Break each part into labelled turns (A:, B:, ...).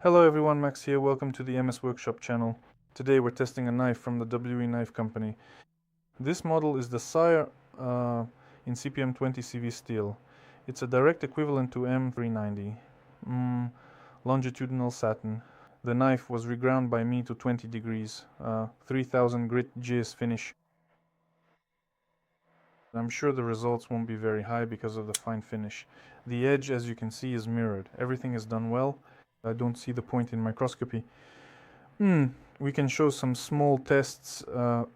A: Hello everyone, Max here. Welcome to the MS Workshop channel. Today we're testing a knife from the WE Knife company. This model is the Seer in CPM 20CV steel. It's a direct equivalent to M390. Longitudinal satin. The knife was reground by me to 20 degrees. 3000 grit GS finish. I'm sure the results won't be very high because of the fine finish. The edge, as you can see, is mirrored. Everything is done well. I don't see the point in microscopy. We can show some small tests of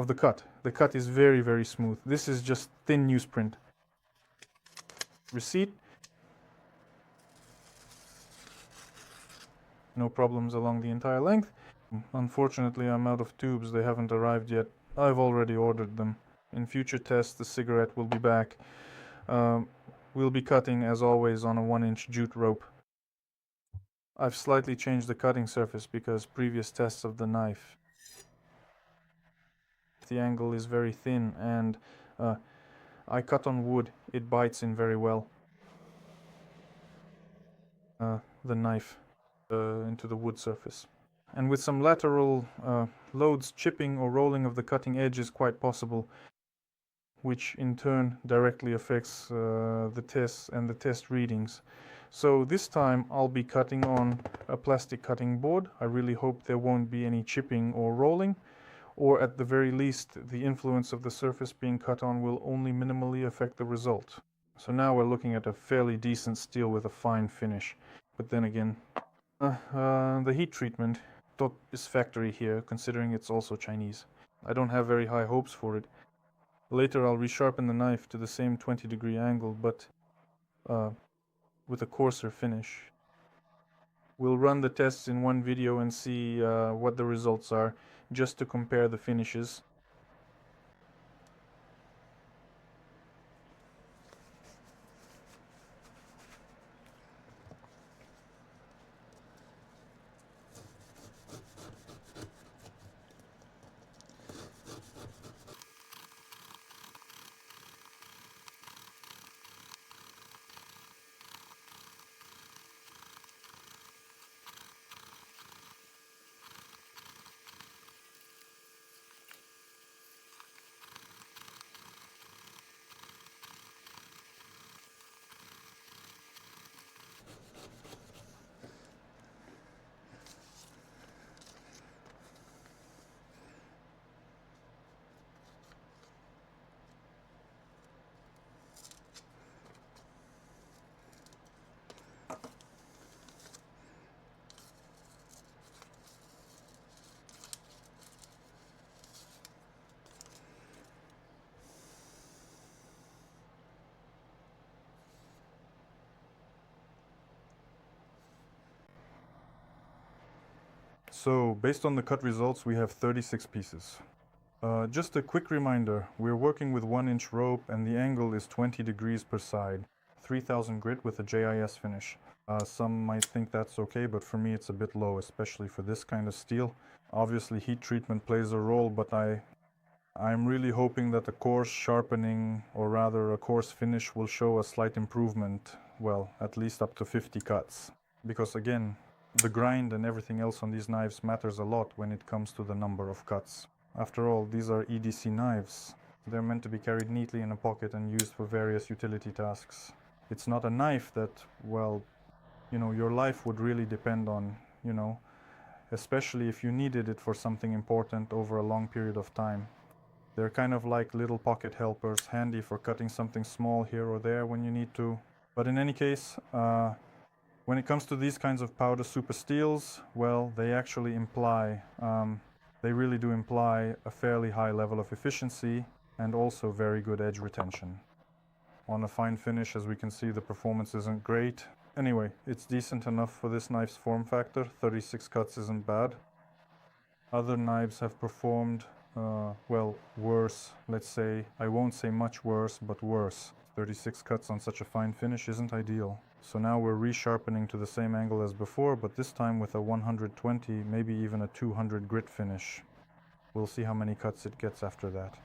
A: the cut. The cut is very, very smooth. This is just thin newsprint. Receipt. No problems along the entire length. Unfortunately, I'm out of tubes. They haven't arrived yet. I've already ordered them. In future tests, the cigarette will be back. We'll be cutting, as always, on a 1-inch jute rope. I've slightly changed the cutting surface because previous tests of the knife, the angle is very thin, and I cut on wood. It bites in very well. The knife into the wood surface. And with some lateral loads, chipping or rolling of the cutting edge is quite possible, which in turn directly affects the tests and the test readings. So this time I'll be cutting on a plastic cutting board. I really hope there won't be any chipping or rolling, or at the very least the influence of the surface being cut on will only minimally affect the result. So now we're looking at a fairly decent steel with a fine finish. But then again, the heat treatment is factory here, considering it's also Chinese. I don't have very high hopes for it. Later I'll resharpen the knife to the same 20-degree angle, but with a coarser finish. We'll run the tests in one video and see what the results are, just to compare the finishes. So, based on the cut results, we have 36 pieces. Just a quick reminder, we're working with 1-inch rope and the angle is 20 degrees per side. 3000 grit with a JIS finish. Some might think that's okay, but for me it's a bit low, especially for this kind of steel. Obviously heat treatment plays a role, but I'm really hoping that a coarse sharpening, or rather a coarse finish, will show a slight improvement, well, at least up to 50 cuts. Because again, the grind and everything else on these knives matters a lot when it comes to the number of cuts. After all, these are EDC knives. They're meant to be carried neatly in a pocket and used for various utility tasks. It's not a knife that, well, you know, your life would really depend on, you know, especially if you needed it for something important over a long period of time. They're kind of like little pocket helpers, handy for cutting something small here or there when you need to. But in any case, when it comes to these kinds of powder super steels, well, they actually imply, they really do imply a fairly high level of efficiency and also very good edge retention. On a fine finish, as we can see, the performance isn't great. Anyway, it's decent enough for this knife's form factor. 36 cuts isn't bad. Other knives have performed, well, worse, let's say. I won't say much worse, but worse. 36 cuts on such a fine finish isn't ideal. So now we're resharpening to the same angle as before, but this time with a 120, maybe even a 200 grit finish. We'll see how many cuts it gets after that.